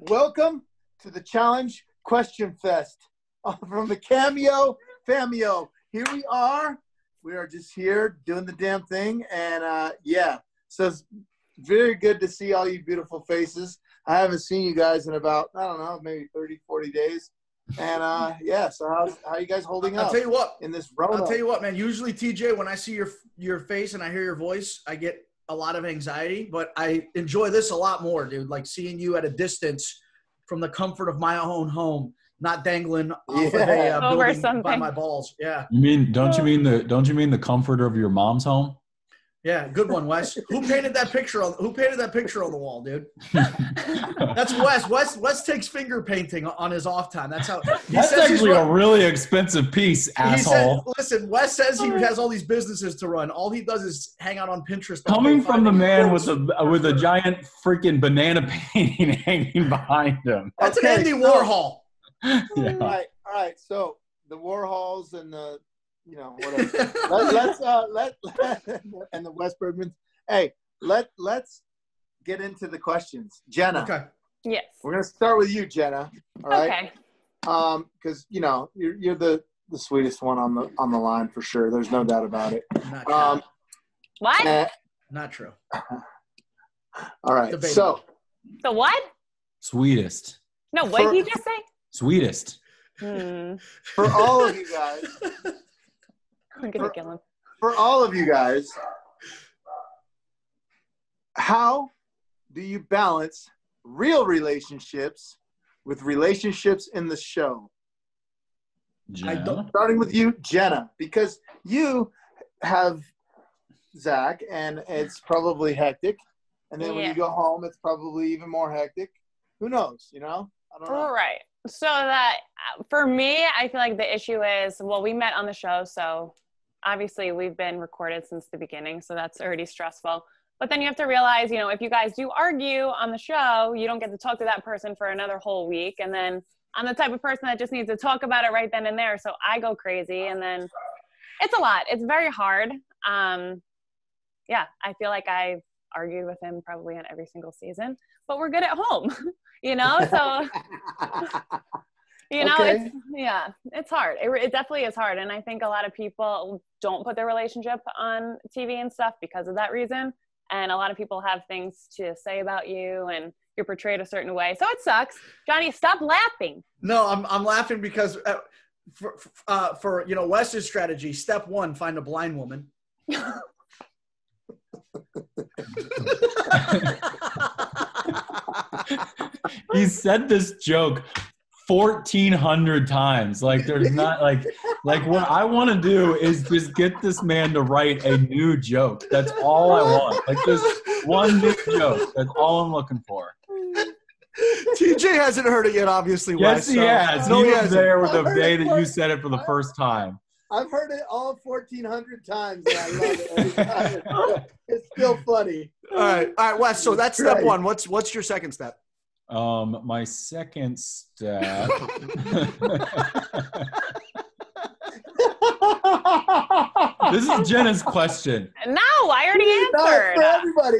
Welcome to the Challenge Question Fest from the Cameo. Here we are. We are just here doing the damn thing. And so it's very good to see all you beautiful faces. I haven't seen you guys in about, I don't know, maybe 30, 40 days. And so how are you guys holding up? I'll tell you what. In this Rona? I'll tell you what, man. Usually, TJ, when I see your face and I hear your voice, I get a lot of anxiety. But I enjoy this a lot more, dude. Like seeing you at a distance from the comfort of my own home, not dangling off of a building by my balls. Yeah. Don't you mean the comfort of your mom's home? Yeah, good one, Wes. Who painted that picture on the wall, dude? That's Wes. Wes takes finger painting on his off time. That's actually a really expensive piece, asshole. Listen, Wes says he has all these businesses to run. All he does is hang out on Pinterest. Coming from the man with a giant freaking banana painting hanging behind him. That's an Andy Warhol. Yeah. All right. So the Warhols and the whatever. And the West Bergmans. Hey, let's get into the questions. Jenna. Okay. Yes. We're gonna start with you, Jenna. All right. Okay. Because you're the sweetest one on the line for sure. There's no doubt about it. Not true. What? Not true. All right. Debatable. So what? Sweetest. No, what did you just say? Sweetest. For all of you guys. I'm gonna kill him. For all of you guys, how do you balance real relationships with relationships in the show? Starting with you, Jenna, because you have Zach, and it's probably hectic. And then when you go home, it's probably even more hectic. Who knows, I don't know. All right. So that, for me, I feel like the issue is, well, we met on the show, so obviously we've been recorded since the beginning, so that's already stressful. But then you have to realize, if you guys do argue on the show, you don't get to talk to that person for another whole week. And then I'm the type of person that just needs to talk about it right then and there. So I go crazy, and then it's a lot. It's very hard. I feel like I've argued with him probably on every single season, but we're good at home, so, Okay. it's hard. It definitely is hard. And I think a lot of people don't put their relationship on TV and stuff because of that reason. And a lot of people have things to say about you, and you're portrayed a certain way. So it sucks. Johnny, stop laughing. No, I'm laughing because for Wes's strategy, step one, find a blind woman. He said this joke 1,400 times. Like there's not like what I want to do is just get this man to write a new joke. That's all I want. Like just one new joke. That's all I'm looking for. TJ hasn't heard it yet, obviously. Yes, Wes, he has. No, he was there with the day that you said it for the first time. I've heard it all 1,400 times, and I love it every time. It's still funny. All right, Wes. So that's step one. What's your second step? My second step. This is Jenna's question. No, I already answered.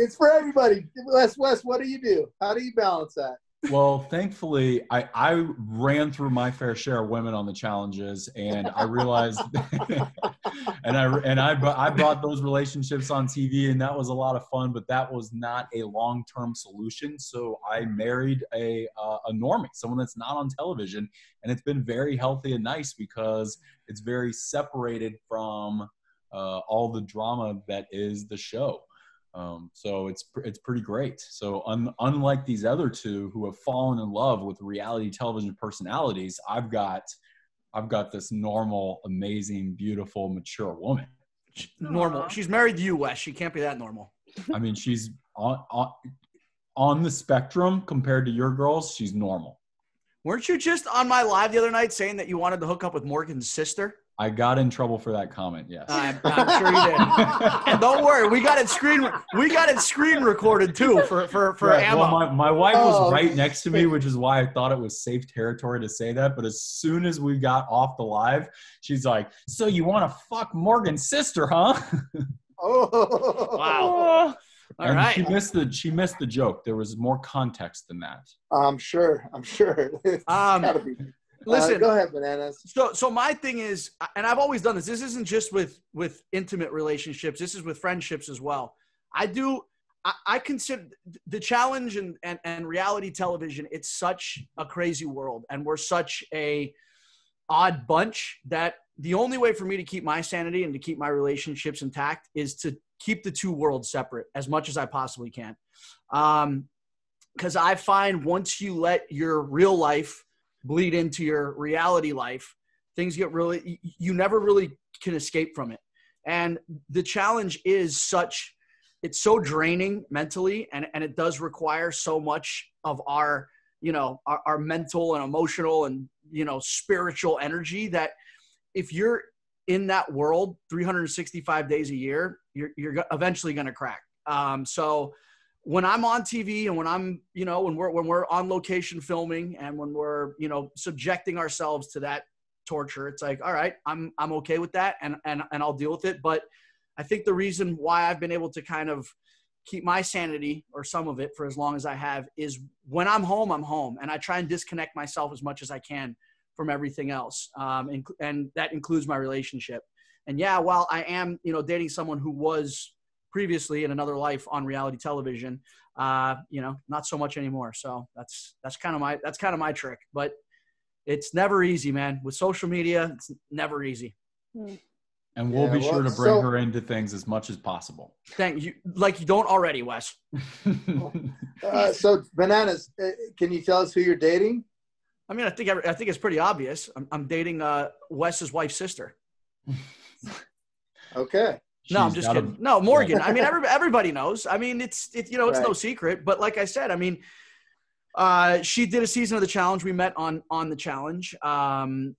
It's for everybody. Wes, what do you do? How do you balance that? Well, thankfully, I ran through my fair share of women on the challenges, and I realized, I brought those relationships on TV, and that was a lot of fun. But that was not a long-term solution. So I married a normie, someone that's not on television, and it's been very healthy and nice because it's very separated from all the drama that is the show. So it's pretty great. So unlike these other two who have fallen in love with reality television personalities, I've got this normal, amazing, beautiful, mature woman. Normal. Aww. She's married to you, Wes. She can't be that normal. I mean, she's on the spectrum compared to your girls. She's normal. Weren't you just on my live the other night saying that you wanted to hook up with Morgan's sister? I got in trouble for that comment. Yes, I'm sure you did. And don't worry, we got it screen recorded too for right. Emma. Well, my wife was right next to me, which is why I thought it was safe territory to say that. But as soon as we got off the live, she's like, "So you want to fuck Morgan's sister, huh?" Oh wow! All and right. she missed the joke. There was more context than that. I'm sure. It's gotta be. Listen, go ahead, Bananas. So my thing is, and I've always done this. This isn't just with intimate relationships. This is with friendships as well. I consider the challenge and reality television. It's such a crazy world, and we're such a odd bunch that the only way for me to keep my sanity and to keep my relationships intact is to keep the two worlds separate as much as I possibly can. Because I find once you let your real life bleed into your reality life, things get really, you never really can escape from it. And the challenge is such, it's so draining mentally, and it does require so much of our, our mental and emotional and, spiritual energy, that if you're in that world 365 days a year, you're eventually going to crack. So when I'm on TV and when I'm, when we're on location filming and when we're, subjecting ourselves to that torture, it's like, all right, I'm okay with that. And I'll deal with it. But I think the reason why I've been able to kind of keep my sanity, or some of it, for as long as I have, is when I'm home, and I try and disconnect myself as much as I can from everything else. And that includes my relationship. And yeah, while I am, dating someone who was previously in another life on reality television, not so much anymore. So that's kind of my trick, but it's never easy, man. With social media, it's never easy. And we'll be sure to bring her into things as much as possible. Thank you. Like you don't already, Wes. So Bananas, can you tell us who you're dating? I mean, I think it's pretty obvious. I'm dating Wes's wife's sister. Okay. No, I'm just kidding. No, Morgan. I mean, everybody knows. I mean, it's right. No secret. But like I said, I mean, she did a season of the challenge. We met on the challenge, and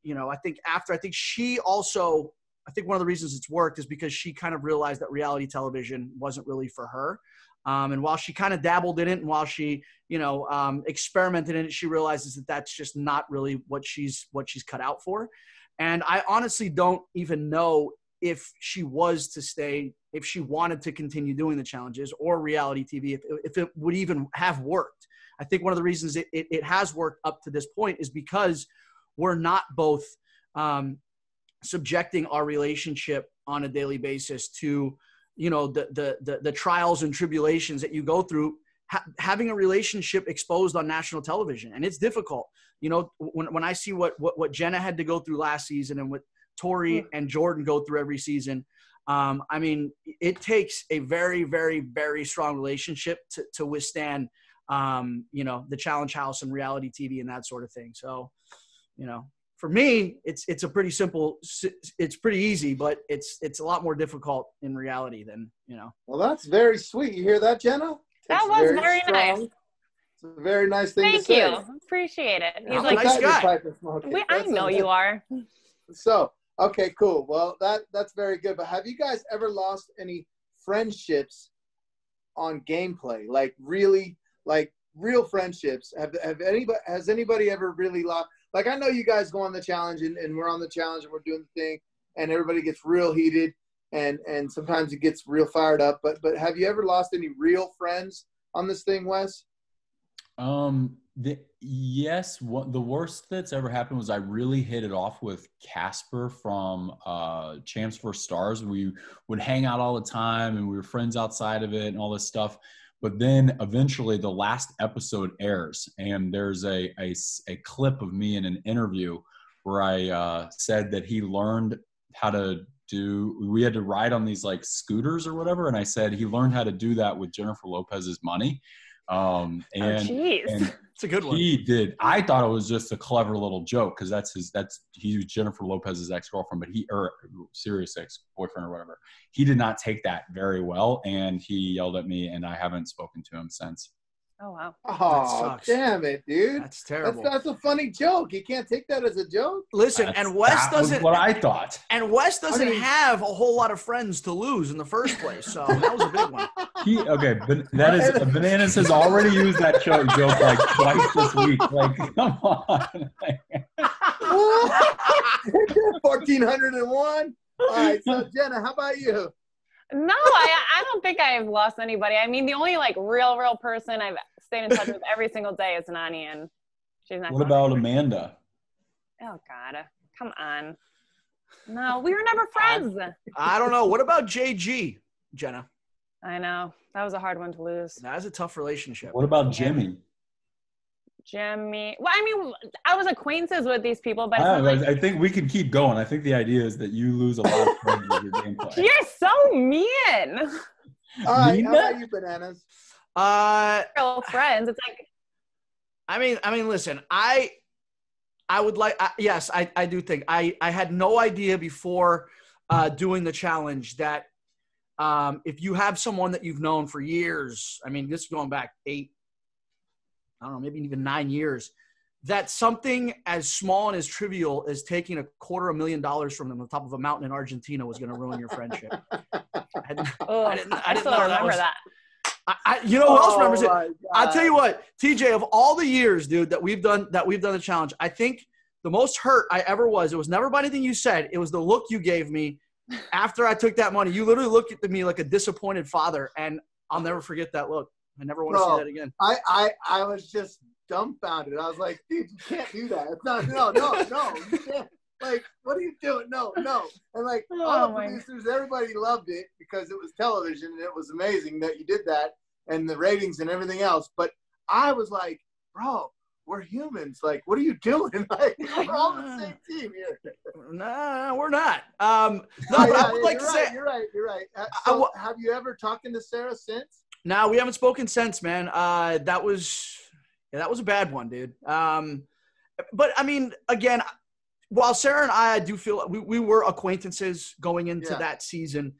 I think she also, I think one of the reasons it's worked is because she kind of realized that reality television wasn't really for her. And while she kind of dabbled in it, and while she, experimented in it, she realizes that that's just not really what she's cut out for. And I honestly don't even know if she was to stay, if she wanted to continue doing the challenges or reality TV, if it would even have worked. I think one of the reasons it has worked up to this point is because we're not both subjecting our relationship on a daily basis to, the trials and tribulations that you go through having a relationship exposed on national television. And it's difficult. When I see what Jenna had to go through last season and what Tori and Jordan go through every season, I mean, it takes a very, very, very strong relationship to withstand, the challenge house and reality TV and that sort of thing. So, for me, it's a pretty simple, it's pretty easy, but it's a lot more difficult in reality than, Well, that's very sweet. You hear that, Jenna? That was very nice. It's a very nice thing to say. Thank you. Appreciate it. He's like, nice guy. I know you are. So, okay, cool. Well, that's very good. But have you guys ever lost any friendships on gameplay? Like really, like real friendships? Has anybody ever really lost? Like, I know you guys go on the challenge and we're on the challenge and we're doing the thing and everybody gets real heated and sometimes it gets real fired up. But have you ever lost any real friends on this thing, Wes? Yes. The worst that's ever happened was I really hit it off with Casper from Champs vs. Stars. We would hang out all the time and we were friends outside of it and all this stuff. But then eventually the last episode airs and there's a clip of me in an interview where I said that he learned how to we had to ride on these like scooters or whatever. And I said he learned how to do that with Jennifer Lopez's money. And it's a good one. He did. I thought it was just a clever little joke because he was Jennifer Lopez's ex-girlfriend, but serious ex-boyfriend or whatever. He did not take that very well, and he yelled at me, and I haven't spoken to him since. Oh wow! Oh damn it, dude! That's terrible. That's a funny joke. You can't take that as a joke. Listen, and Wes doesn't. What I thought. And Wes doesn't have a whole lot of friends to lose in the first place, so that was a big one. Bananas has already used that joke like twice this week. Like, come on. 1401. All right, so Jenna, how about you? No, I don't think I've lost anybody. I mean, the only like real person I've stayed in touch with every single day is Nani, and she's not. What about Amanda? Oh God, come on. No, we were never friends. I don't know. What about JG, Jenna? I know. That was a hard one to lose. That was a tough relationship. What about Jimmy? Jimmy. Well, I mean, I was acquaintances with these people, but I think we can keep going. I think the idea is that you lose a lot of friends with your gameplay. You're so mean. All right, how about you, Bananas? Real friends. It's like. I mean, listen. I would like. Yes, I do think I had no idea before doing the challenge that if you have someone that you've known for years, I mean, this is going back 8. I don't know, maybe even 9 years, that something as small and as trivial as taking $250,000 from them on the top of a mountain in Argentina was going to ruin your friendship. I didn't still remember that. You know who else remembers it? I'll tell you what, TJ, of all the years, dude, that we've done the challenge, I think the most hurt I ever was, it was never about anything you said. It was the look you gave me after I took that money. You literally looked at me like a disappointed father, and I'll never forget that look. I never want to see that again. I was just dumbfounded. I was like, dude, you can't do that. It's not, no, you can't. Like, what are you doing? No. And like, all the producers, everybody loved it because it was television and it was amazing that you did that and the ratings and everything else. But I was like, bro, we're humans. Like, what are you doing? Like, we're all the same team here. Nah, we're not. No, but I would like to say. You're right. So, have you ever talked to Sarah since? No, we haven't spoken since, man. That was a bad one, dude. But I mean, again, while Sarah and I do feel we were acquaintances going into that season,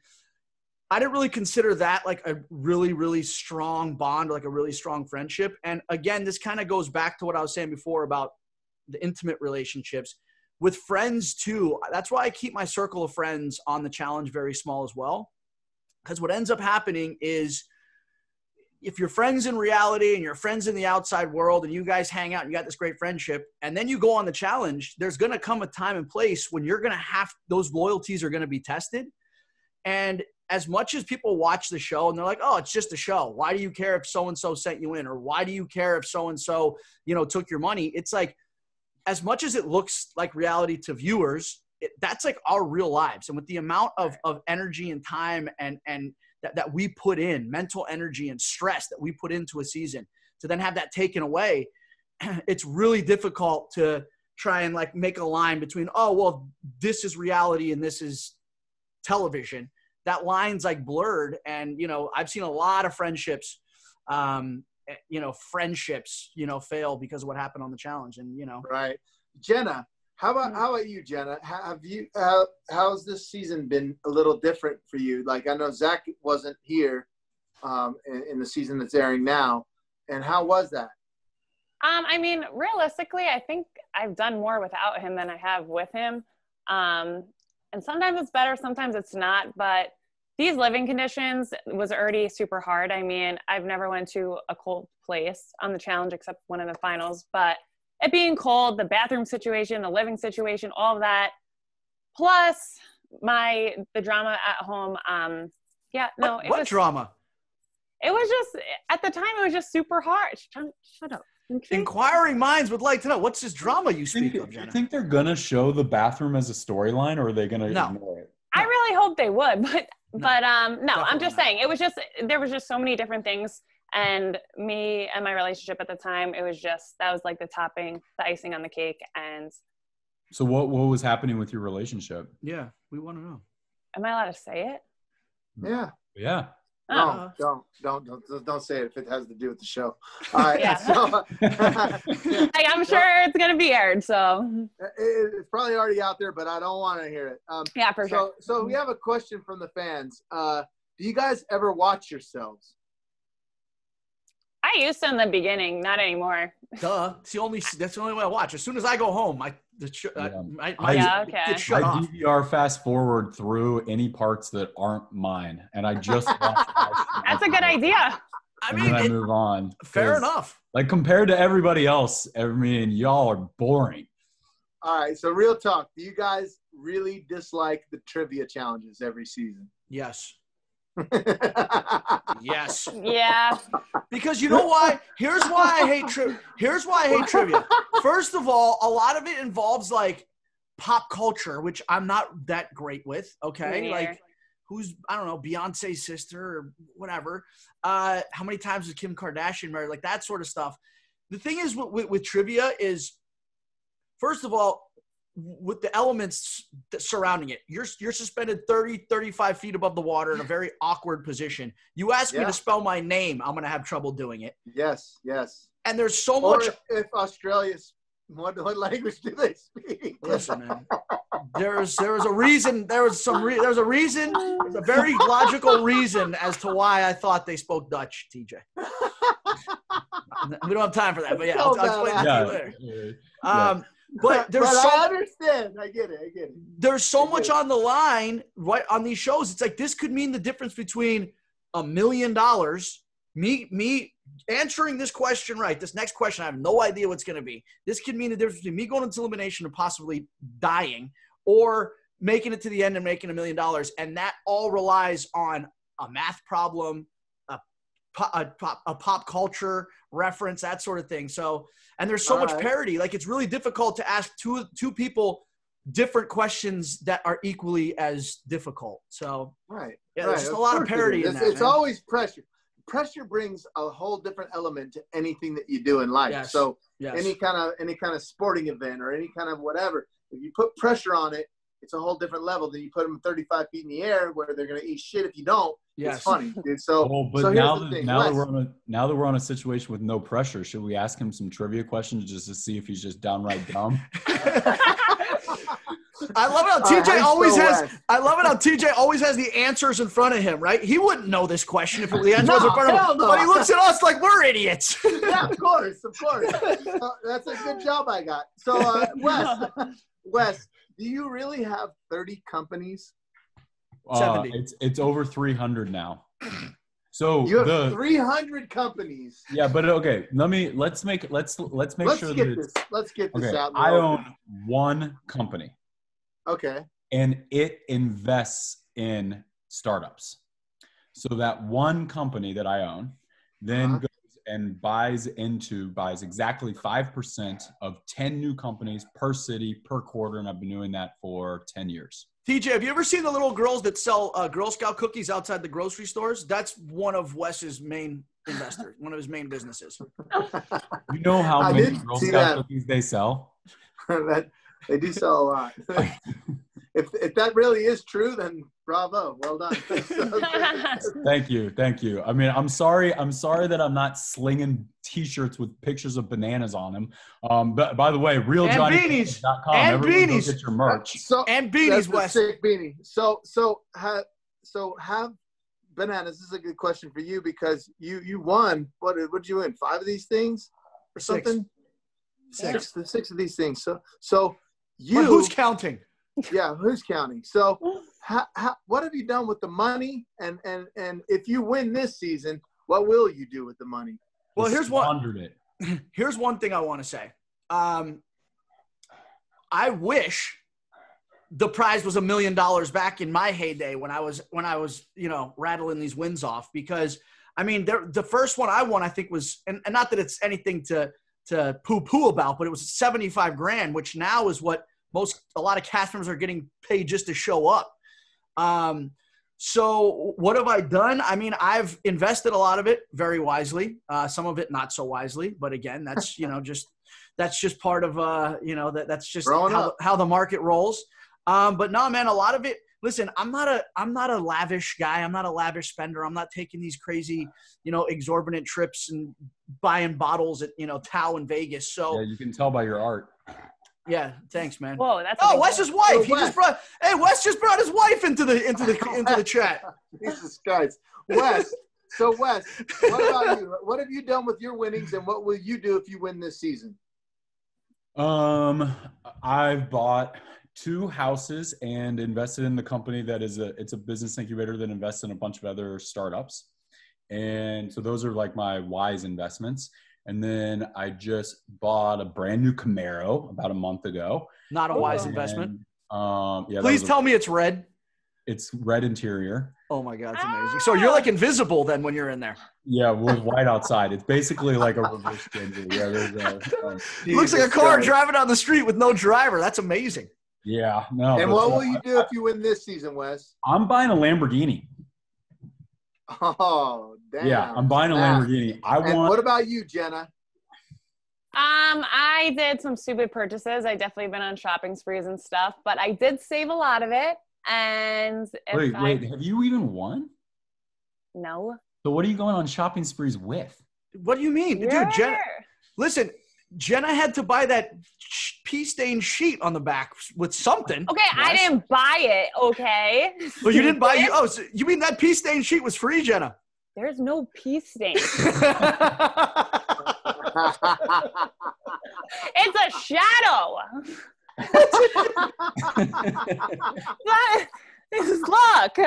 I didn't really consider that like a really, really strong bond, like a really strong friendship. And again, this kind of goes back to what I was saying before about the intimate relationships with friends too. That's why I keep my circle of friends on the challenge very small as well. Because what ends up happening is, if you're friends in reality and you're friends in the outside world and you guys hang out and you got this great friendship and then you go on the challenge, there's going to come a time and place when you're going to have those loyalties are going to be tested. And as much as people watch the show and they're like, oh, it's just a show. Why do you care if so-and-so sent you in? Or why do you care if so-and-so, took your money? It's like, as much as it looks like reality to viewers, that's like our real lives. And with the amount of energy and time and that we put in, mental energy and stress that we put into a season, to then have that taken away, it's really difficult to try and like make a line between, oh, well, this is reality and this is television. That line's like blurred. And, I've seen a lot of friendships, fail because of what happened on the challenge. And, Right. Jenna, how about you, Jenna? How's this season been a little different for you? Like, I know Zach wasn't here in the season that's airing now, and how was that? I mean, realistically, I think I've done more without him than I have with him. And sometimes it's better, sometimes it's not. But these living conditions was already super hard. I mean, I've never went to a cold place on the challenge except one of the finals, but it being cold, the bathroom situation, the living situation, all of that, plus the drama at home. What drama? It was just, at the time, it was just super hard. Shut up. Okay. Inquiring minds would like to know, what's this drama you speak of, Jenna? Do you think they're going to show the bathroom as a storyline, or are they going to ignore it? I really hope they would, but I'm just saying, there was just so many different things. And me and my relationship at the time, that was like the icing on the cake. And so what was happening with your relationship? Yeah, we want to know. Am I allowed to say it? Yeah. No, don't say it if it has to do with the show. All right. Yeah. So, I'm sure it's going to be aired, so. It's probably already out there, but I don't want to hear it. Yeah, for sure. So we have a question from the fans. Do you guys ever watch yourselves? I used to in the beginning, not anymore. Duh. That's the only way I watch. As soon as I go home, I get shut I off. DVR fast forward through any parts that aren't mine, and I just watch. That's a good idea. I move on. Fair enough. Like, compared to everybody else, y'all are boring. All right. So real talk. Do you guys really dislike the trivia challenges every season? Yes. Yes. Yeah. Because you know why? Here's why I hate trivia. First of all, a lot of it involves like pop culture, which I'm not that great with. Okay. Me Like neither. who's, I don't know, Beyonce's sister or whatever. How many times was Kim Kardashian married? Like that sort of stuff. The thing is with trivia is, first of all, with the elements surrounding it, you're suspended 30, 35 feet above the water in a very awkward position. You ask me to spell my name, I'm going to have trouble doing it. Yes. And there's so Or much. if Australia's, what language do they speak? Listen, man. There was a reason. There's a reason. There's a very logical reason as to why I thought they spoke Dutch, TJ. We don't have time for that, but yeah, I'll explain that to you later. But there's I understand. I get it. There's so much on the line, right, on these shows. It's like this could mean the difference between $1 million, me answering this question right. This next question, I have no idea what's going to be. This could mean the difference between me going into elimination and possibly dying, or making it to the end and making $1 million. And that all relies on a math problem, a pop culture reference, that sort of thing. So, and there's so much parity. Like it's really difficult to ask two people different questions that are equally as difficult. So, yeah, there's just a lot of parity in that. It's always pressure. Pressure brings a whole different element to anything that you do in life. Yes. So Yes. any kind of sporting event or any kind of whatever, if you put pressure on it, it's a whole different level than you put them 35 feet in the air where they're going to eat shit if you don't. Yes. It's funny, dude. So, but so now, here's the thing. now that we're on a situation with no pressure, should we ask him some trivia questions just to see if he's just downright dumb? I love it how TJ always has the answers in front of him, right? He wouldn't know this question if the answer was in front of him. No. But he looks at us like we're idiots. Yeah, of course. That's a good job I got. So, Wes, do you really have 30 companies? 70. It's over 300 now. So you have 300 companies. Yeah, but okay. Let's make sure Let's get this out. I own one company. Okay. And it invests in startups. So that one company that I own then goes and buys exactly 5% of 10 new companies per city per quarter. And I've been doing that for 10 years. TJ, have you ever seen the little girls that sell Girl Scout cookies outside the grocery stores? That's one of Wes's main investors, one of his main businesses. You know how many Girl Scout cookies they sell? They do sell a lot. If that really is true, then bravo, well done. Thank you. I mean, I'm sorry that I'm not slinging T-shirts with pictures of bananas on them. But by the way, realjohnnybeanies.com. Everyone go get your merch. And beanies, Wes. Sick beanie. So have bananas. This is a good question for you because you won. What did you win? 5 of these things or something? Six of these things. So you. But who's counting? Yeah, who's counting? So, what have you done with the money? And if you win this season, what will you do with the money? Well, here's one thing I want to say. I wish the prize was $1 million back in my heyday when I was rattling these wins off, because I mean the first one I won I think was and not that it's anything to poo-poo about, but it was $75,000, which now is what a lot of cast members are getting paid just to show up. So what have I done? I mean, I've invested a lot of it very wisely, some of it not so wisely, but again, that's, that's just part of, that's just how the market rolls. But no, man, a lot of it, listen, I'm not a lavish guy. I'm not a lavish spender. I'm not taking these crazy, exorbitant trips and buying bottles at, Tao in Vegas. So yeah, you can tell by your art. Yeah, thanks, man. Whoa, that's Wes's wife. Wes just brought his wife into the chat. Jesus Christ, Wes. So Wes, what about you? What have you done with your winnings, and what will you do if you win this season? I've bought 2 houses and invested in the company that it's a business incubator that invests in a bunch of other startups, and so those are like my wise investments. And then I just bought a brand new Camaro about a month ago. Not a wise investment. Yeah. Please tell me it's red. It's red interior. Oh my God, it's amazing. So you're like invisible then when you're in there. Yeah, with white outside. It's basically like a reverse Genji. Yeah, there's looks like a car driving down the street with no driver. That's amazing. Yeah, no. And what will you do if you win this season, Wes? I'm buying a Lamborghini. Oh, damn. Yeah, I'm buying a Lamborghini. What about you, Jenna? I did some stupid purchases. I definitely been on shopping sprees and stuff, but I did save a lot of it. And wait, have you even won? No. So what are you going on shopping sprees with? What do you mean? Dude, Jenna, listen, Jenna had to buy that pea-stained sheet on the back with something. Okay, I didn't buy it, okay? Well, you didn't buy it? Oh, so you mean that pea-stained sheet was free, Jenna? There's no pea stain. It's a shadow. Look.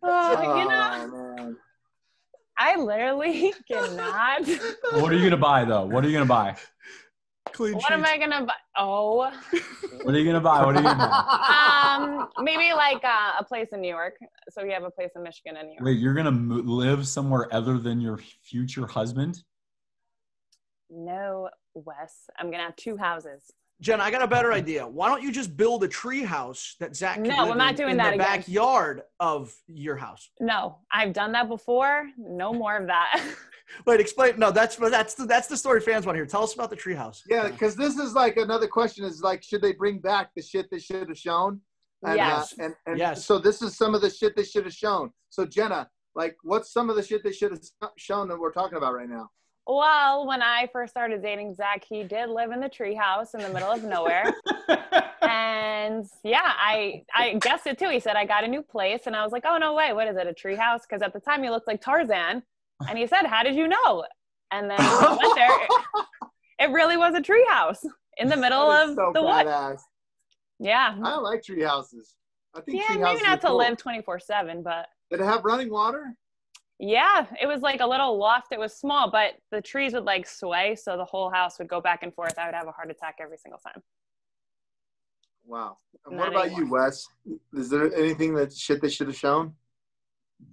Man. I literally cannot. What are you gonna buy though? What are you gonna buy? Clean what am I gonna buy? Oh. What are you gonna buy? What are you gonna buy? Maybe like a place in New York. So we have a place in Michigan and New York. Wait, you're gonna live somewhere other than your future husband? No, Wes. I'm gonna have 2 houses. Jen, I got a better idea. Why don't you just build a tree house that Zach can live I'm not doing in that the again. backyard of your house? No, I've done that before. No more of that. Wait, explain. No, that's the story fans want to hear. Tell us about the tree house. Yeah, because this is like another question is like, should they bring back the shit they should have shown? And, yes. And yes. So this is some of the shit they should have shown. So Jenna, like, what's some of the shit they should have shown that we're talking about right now? Well, when I first started dating Zach, he did live in the treehouse in the middle of nowhere. And yeah, I guessed it too. He said, I got a new place. And I was like, oh, no way. What is it, a treehouse? Because at the time he looked like Tarzan. And he said, how did you know? And then when I went there, it really was a treehouse in the middle of the woods. Yeah. I like tree houses. I think tree maybe not to cool. live 24/7, but. Did it have running water? Yeah, it was like a little loft. It was small, but the trees would like sway, so the whole house would go back and forth. I would have a heart attack every single time. Wow. And what about you, Wes? Is there anything that shit they should have shown?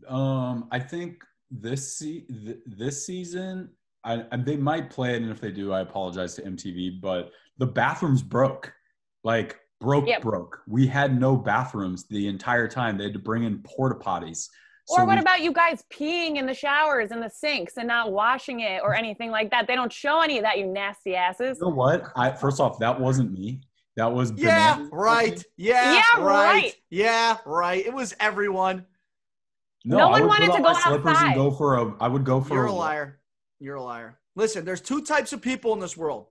I think this season, they might play it, and if they do, I apologize to MTV, but the bathrooms broke. Like, broke. We had no bathrooms the entire time. They had to bring in porta potties. Or what about you guys peeing in the showers and the sinks and not washing it or anything like that? They don't show any of that, you nasty asses. You know what? First off, that wasn't me. That was right. Yeah, right. Yeah, right. It was everyone. No one wanted to go outside. I would go for You're a liar. You're a liar. Listen, there's 2 types of people in this world.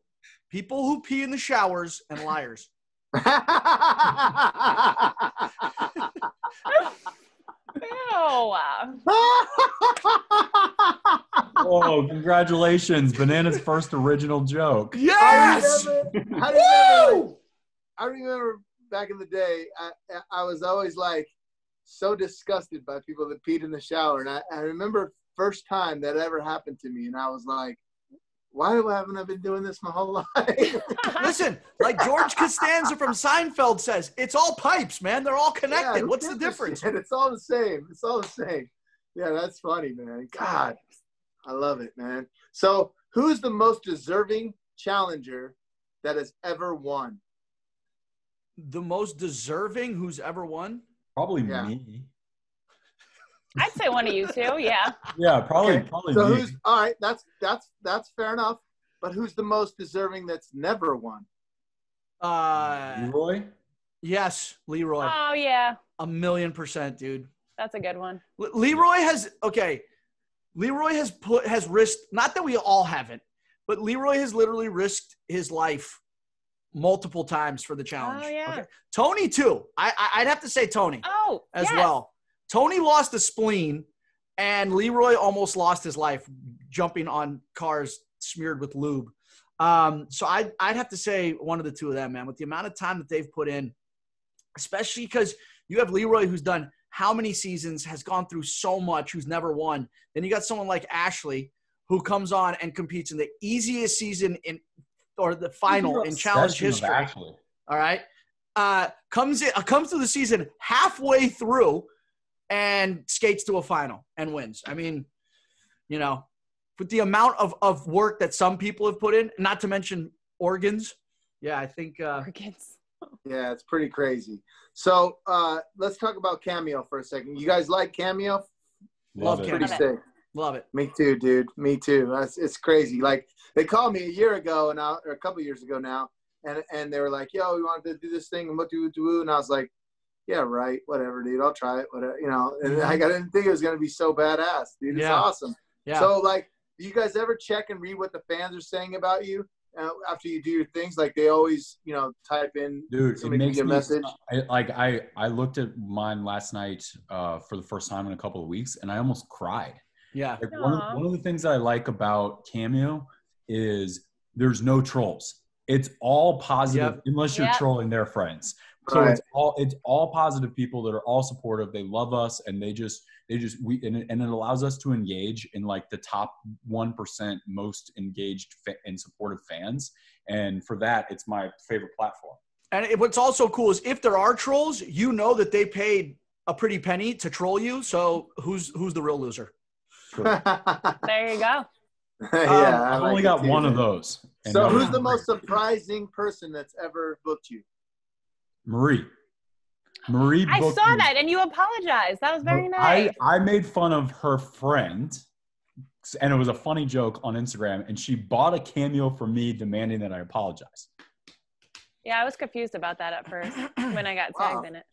People who pee in the showers and liars. Oh, congratulations. Banana's first original joke. Yes! I remember back in the day, I was always like so disgusted by people that peed in the shower. And I remember first time that ever happened to me. And I was like, why haven't I been doing this my whole life? Listen, like George Costanza from Seinfeld says, it's all pipes, man. They're all connected. What's the difference? It's all the same. It's all the same. Yeah, that's funny, man. God, I love it, man. So who's the most deserving challenger that has ever won? The most deserving who's ever won? Probably me. I'd say one of you 2, yeah. Yeah, probably so me. All right, that's fair enough. But who's the most deserving that's never won? Leroy? Yes, Leroy. Oh, yeah. 1,000,000%, dude. That's a good one. Leroy has risked, not that we all haven't, but Leroy has literally risked his life multiple times for the challenge. Oh, yeah. Okay. Tony, too. I'd have to say Tony as well. Tony lost a spleen, and Leroy almost lost his life jumping on cars smeared with lube. So I'd have to say one of the 2 of them, man, with the amount of time that they've put in, especially because you have Leroy who's done how many seasons, has gone through so much, who's never won. Then you got someone like Ashley who comes on and competes in the easiest season or the final in challenge history. All right. comes to the season halfway through and skates to a final and wins. I mean, you know, with the amount of work that some people have put in, not to mention organs. Yeah, I think Organs. Yeah, it's pretty crazy. So let's talk about Cameo for a second. You guys like Cameo? Love it. Cameo. Pretty sick. Love it. Me too, dude. Me too. It's crazy. Like they called me a year ago or a couple years ago now, and they were like, "Yo, we wanted to do this thing," and and I was like, "Yeah, right. Whatever, dude. I'll try it. Whatever, you know." And I didn't think it was gonna be so badass, dude. It's awesome. Yeah. So like, do you guys ever check and read what the fans are saying about you after you do your things? Like they always, you know, type in. Dude, it makes me a message. I looked at mine last night for the first time in a couple of weeks, and I almost cried. Yeah. Like one of the things that I like about Cameo is there's no trolls. It's all positive, unless you're trolling their friends. So Right. it's all positive people that are all supportive. They love us, and and it allows us to engage in like the top 1% most engaged and supportive fans. And for that, it's my favorite platform. And what's also cool is if there are trolls, you know that they paid a pretty penny to troll you. So who's the real loser? There you go. Yeah, I've only got one of those. So who's the most surprising person that's ever booked you? Marie I booked saw me. that, and you apologized. That was very nice. I made fun of her friend, and it was a funny joke on Instagram, and she bought a Cameo for me demanding that I apologize. Yeah, I was confused about that at first when I got tagged in it.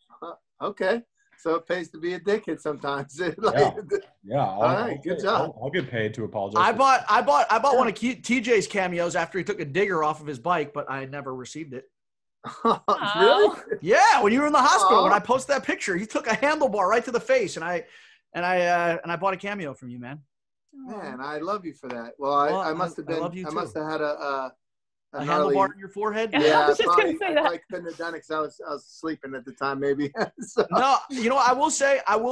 Okay. So it pays to be a dickhead sometimes. All right, good job. I'll get paid to apologize. I bought one of TJ's Cameos after he took a digger off of his bike, but I never received it. Really? Yeah, when you were in the hospital, when I posted that picture, he took a handlebar right to the face, and I bought a Cameo from you, man. Man, I love you for that. Well, I must have been. I must have had a handlebar in your forehead. Yeah, I was just gonna say that. I couldn't have done it because I was sleeping at the time, maybe. So. No, you know, I will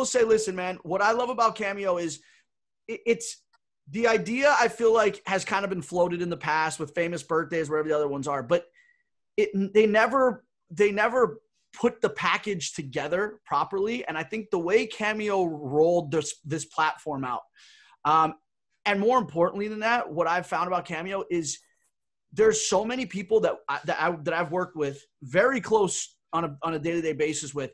say, listen, man, what I love about Cameo is it's the idea. I feel like has kind of been floated in the past with famous birthdays, wherever the other ones are, but they never put the package together properly. And I think the way Cameo rolled this platform out, and more importantly than that, what I've found about Cameo is there's so many people that I've worked with very close on a day-to-day basis with.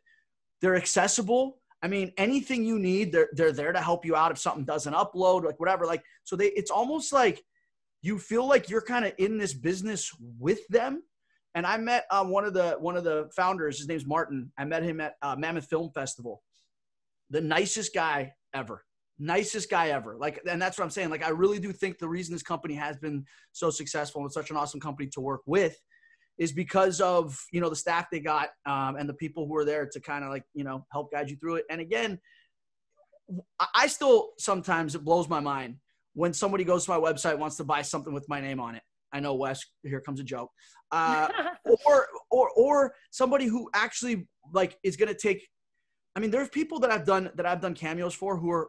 They're accessible. I mean, anything you need, they're there to help you out if something doesn't upload, like whatever. Like, so it's almost like you feel like you're kind of in this business with them. And I met one of the founders. His name's Martin. I met him at Mammoth Film Festival. The nicest guy ever. Like, and that's what I'm saying. Like, I really do think the reason this company has been so successful and it's such an awesome company to work with is because of, you know, the staff they got and the people who are there to kind of like, you know, help guide you through it. And again, I still sometimes it blows my mind when somebody goes to my website, wants to buy something with my name on it. I know, Wes, here comes a joke. Or somebody who actually like is going to take, I mean, there's people that I've done cameos for who are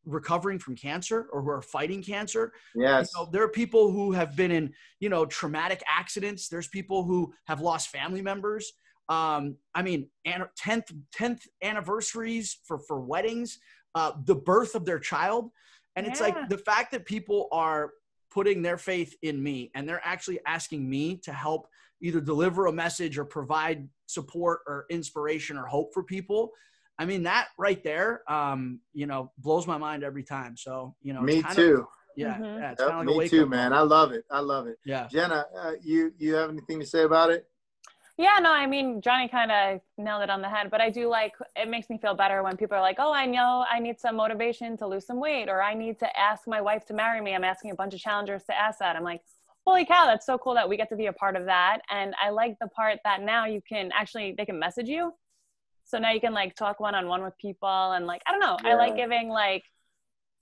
recovering from cancer or who are fighting cancer. Yes. You know, there are people who have been in, you know, traumatic accidents. There's people who have lost family members. I mean, 10th anniversaries for weddings, the birth of their child. And it's like the fact that people are putting their faith in me and they're actually asking me to help either deliver a message or provide support or inspiration or hope for people. I mean, that right there, you know, blows my mind every time. So, you know, me too. Yeah. Mm-hmm. Yeah. It's kind of like a me wake too, up man. call. I love it. Yeah. Jenna, you have anything to say about it? Yeah, no, I mean, Johnny kind of nailed it on the head, but I do like, it makes me feel better when people are like, oh, I know I need some motivation to lose some weight, or I need to ask my wife to marry me. I'm asking a bunch of challengers to ask that. I'm like, holy cow, that's so cool that we get to be a part of that. And I like the part that now you can actually, they can message you. So now you can like talk one-on-one with people and like, I don't know. I like giving like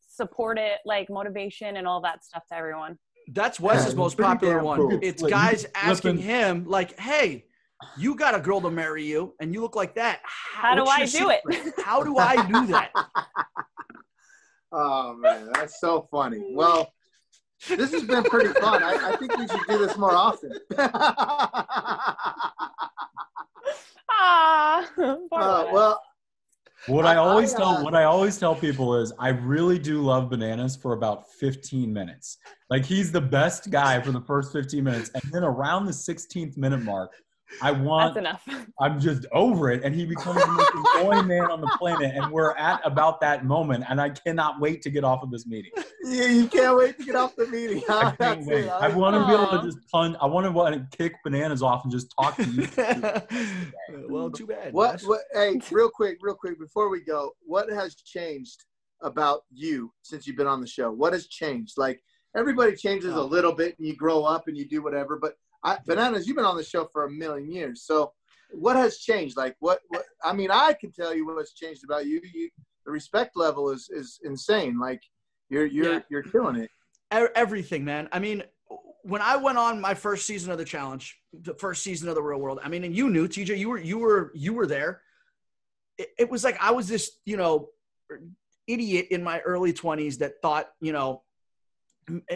support it, like motivation and all that stuff to everyone. That's Wes's most popular one. Cool. It's guys asking him like, hey, you got a girl to marry you and you look like that. How do I do it? How do I do that? Oh man, that's so funny. Well, this has been pretty fun. I think we should do this more often. what I always tell people is I really do love Bananas for about 15 minutes. Like he's the best guy for the first 15 minutes. And then around the 16th minute mark, That's enough. I'm just over it. And he becomes the most annoying man on the planet. And we're at about that moment. And I cannot wait to get off of this meeting. Yeah, you can't wait to get off the meeting. Huh? I can't wait. I want to be able to just I want to kick Bananas off and just talk to you. Well, too bad. Hey, real quick, before we go, what has changed about you since you've been on the show? What has changed? Like everybody changes a little bit and you grow up and you do whatever, but Bananas, you've been on the show for a million years. So what has changed? Like what I mean, I can tell you what's changed about you. The respect level is insane. Like you're killing it. Everything, man. I mean, when I went on my first season of the challenge, the first season of the Real World, I mean, and you knew, TJ, you were there. It was like I was this, idiot in my early 20s that thought,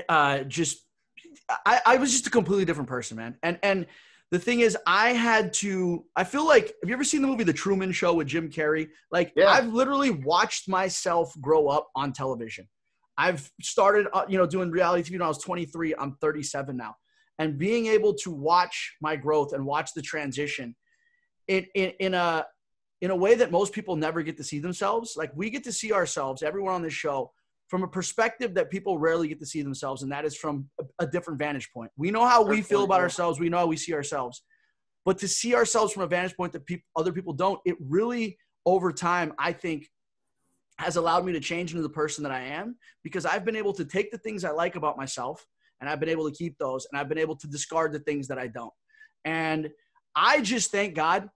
I was just a completely different person, man. And the thing is, I feel like, have you ever seen the movie The Truman Show with Jim Carrey? Like, yeah. I've literally watched myself grow up on television. I've started, doing reality TV when I was 23. I'm 37 now. And being able to watch my growth and watch the transition in a way that most people never get to see themselves. Like, we get to see ourselves, everyone on this show, from a perspective that people rarely get to see themselves, and that is from a different vantage point. We know how we feel about ourselves. We know how we see ourselves. But to see ourselves from a vantage point that other people don't, it really, over time, I think, has allowed me to change into the person that I am, because I've been able to take the things I like about myself, and I've been able to keep those, and I've been able to discard the things that I don't. And I just thank God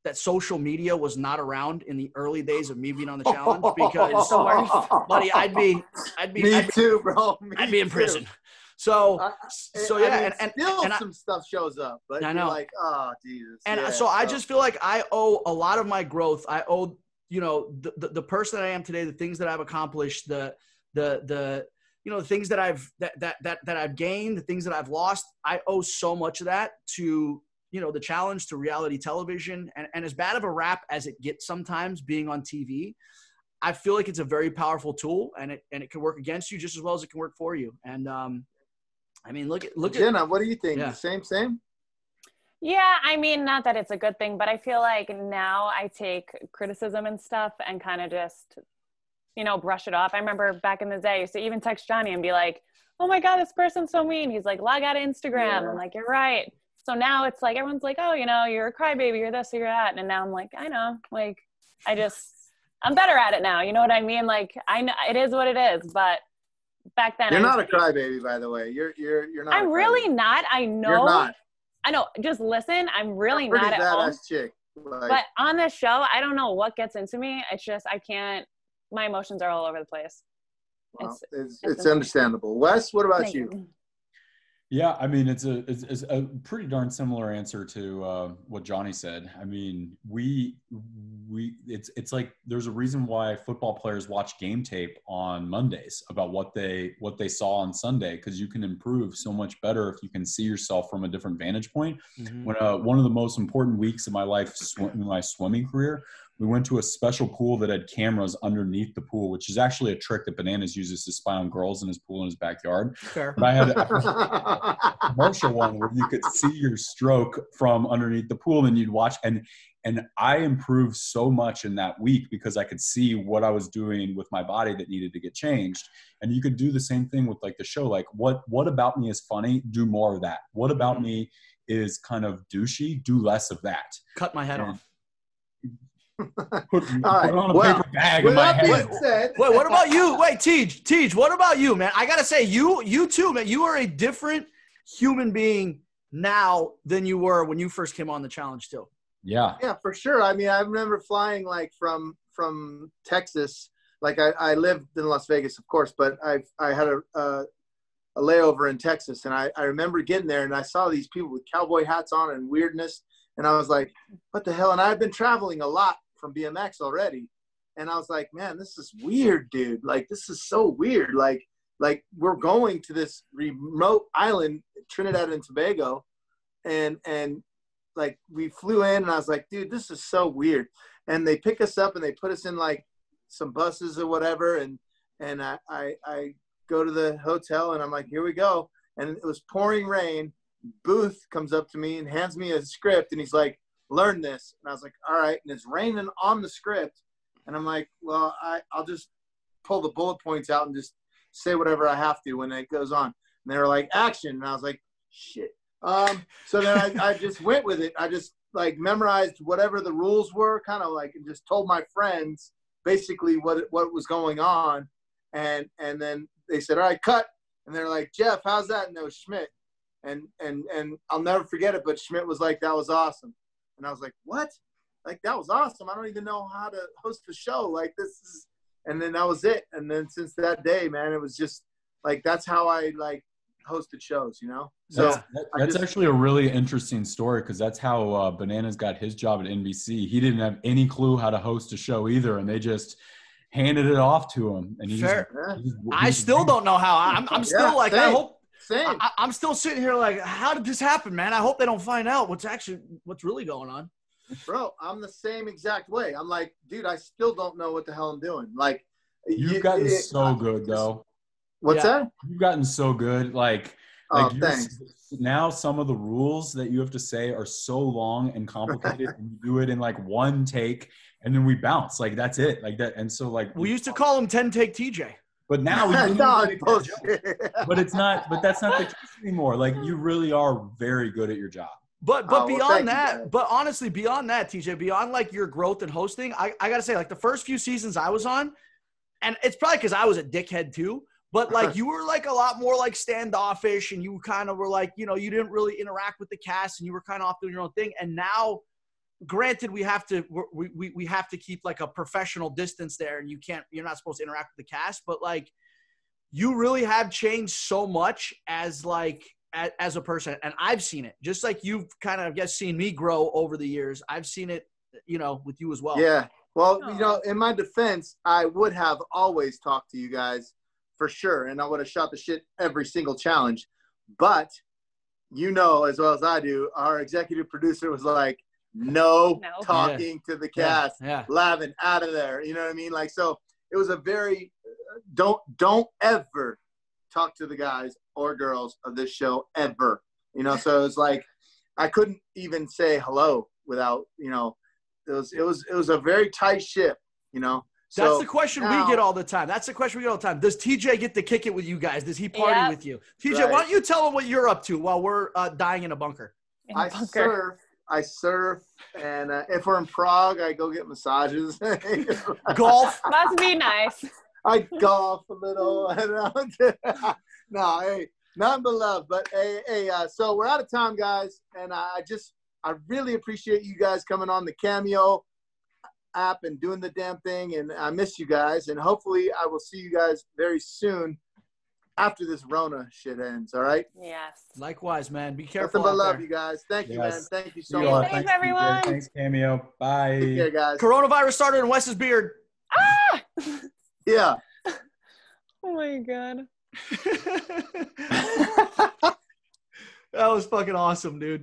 that social media was not around in the early days of me being on the challenge, because buddy, I'd be too, bro. I'd be in prison. So yeah, and some stuff shows up, but I know, you're like, oh Jesus. And I just feel like I owe a lot of my growth. I owe, the person that I am today, the things that I've accomplished, the things that I've gained, the things that I've lost. I owe so much of that to, the challenge, to reality television, and as bad of a rap as it gets sometimes being on TV, I feel like it's a very powerful tool, and it can work against you just as well as it can work for you. And I mean, look at Jenna. What do you think? Yeah. The same? Yeah, I mean, not that it's a good thing, but I feel like now I take criticism and stuff and kind of just, brush it off. I remember back in the day, I used to even text Johnny and be like, oh my God, this person's so mean. He's like, log out of Instagram. Yeah. I'm like, you're right. So now it's like, everyone's like, oh, you're a crybaby, you're this, or you're that. And now I'm like, I know, like, I'm better at it now. You know what I mean? Like, I know it is what it is, but back then. You're not a crybaby, by the way. You're not. I'm really not. I know. You're not. I know. Just listen. I'm really not at all. Chick. But on this show, I don't know what gets into me. It's just, I can't, my emotions are all over the place. Well, it's understandable. Wes, what about you? Yeah, I mean, it's a pretty darn similar answer to what Johnny said. I mean, it's like there's a reason why football players watch game tape on Mondays about what they saw on Sunday, because you can improve so much better if you can see yourself from a different vantage point. Mm-hmm. When one of the most important weeks of my life, in my swimming career, we went to a special pool that had cameras underneath the pool, which is actually a trick that Bananas uses to spy on girls in his pool in his backyard. Fair. But I had a commercial one where you could see your stroke from underneath the pool, and you'd watch. And I improved so much in that week because I could see what I was doing with my body that needed to get changed. And you could do the same thing with like the show. Like, what about me is funny? Do more of that. What about me is kind of douchey? Do less of that. Cut my head off. Put on a paper bag in my head. Wait, what about you? Wait, Tej, what about you, man? I gotta say, you too, man. You are a different human being now than you were when you first came on the challenge, too. Yeah, for sure. I mean, I remember flying like from Texas. Like I lived in Las Vegas, of course, but I had a layover in Texas, and I remember getting there, and I saw these people with cowboy hats on and weirdness, and I was like, what the hell? And I've been traveling a lot from BMX already. And I was like, man, this is weird, dude. Like, this is so weird. Like we're going to this remote island, Trinidad and Tobago, and like we flew in, and I was like, dude, this is so weird. And they pick us up and they put us in like some buses or whatever. And I go to the hotel and I'm like, here we go. And it was pouring rain. Booth comes up to me and hands me a script, and he's like, learn this. And I was like, all right. And it's raining on the script. And I'm like, well, I'll just pull the bullet points out and just say whatever I have to when it goes on. And they were like, action. And I was like, shit. So then I just went with it. I just like memorized whatever the rules were, kind of like, and just told my friends basically what was going on. And then they said, all right, cut. And they're like, Jeff, how's that? And it was Schmidt. And I'll never forget it, but Schmidt was like, that was awesome. And I was like, what? Like, that was awesome. I don't even know how to host a show. Like, this is, and then that was it. And then since that day, man, it was just like, that's how I like hosted shows, you know? So that's actually a really interesting story, because that's how Bananas got his job at NBC. He didn't have any clue how to host a show either, and they just handed it off to him. And I still don't know how. I'm still like, same. I hope. Same. I'm still sitting here like, how did this happen, man? I hope they don't find out what's really going on. Bro, I'm the same exact way. I'm like, dude, I still don't know what the hell I'm doing. Like, you've gotten so good, though. What's that? You've gotten so good. Like thanks. Now some of the rules that you have to say are so long and complicated, and you do it in like one take, and then we bounce. Like, that's it. Like that. And so like we used to call him 10-take TJ. But now we but that's not the case anymore. Like, you really are very good at your job. But beyond that, but honestly, beyond that, TJ, beyond like your growth in hosting, I gotta say, like the first few seasons I was on, and it's probably because I was a dickhead too, but like you were like a lot more like standoffish, and you kind of were like, you know, you didn't really interact with the cast, and you were kind of off doing your own thing. And now, granted, we have to keep like a professional distance there, and you're not supposed to interact with the cast, but like you really have changed so much as a person. And I've seen it, just like you've kind of, I guess, seen me grow over the years. I've seen it, you know, with you as well. Yeah. Well, you know, in my defense, I would have always talked to you guys for sure. And I would have shot the shit every single challenge. But, you know, as well as I do, our executive producer was like, no talking to the cast, Lavin, out of there. You know what I mean? Like, so it was a very, don't ever talk to the guys or girls of this show ever, you know? So it was like, I couldn't even say hello without, you know, it was a very tight ship, you know? So that's the question we get all the time. Does TJ get to kick it with you guys? Does he party with you? TJ, why don't you tell him what you're up to while we're dying in a bunker? I surf, and if we're in Prague, I go get massages. Golf. Must be nice. I golf a little. No, hey, nothing but love. But hey, so we're out of time, guys, and I really appreciate you guys coming on the Cameo app and doing the damn thing, and I miss you guys, and hopefully I will see you guys very soon after this Rona shit ends. All right. Yes. Likewise, man. Be careful. Nothing but love, you guys. Thank you, man. Thank you so much. Thanks, everyone. Thanks, Cameo. Bye. Take care, guys. Coronavirus started in Wes's beard. Ah! Yeah. Oh my God. That was fucking awesome, dude.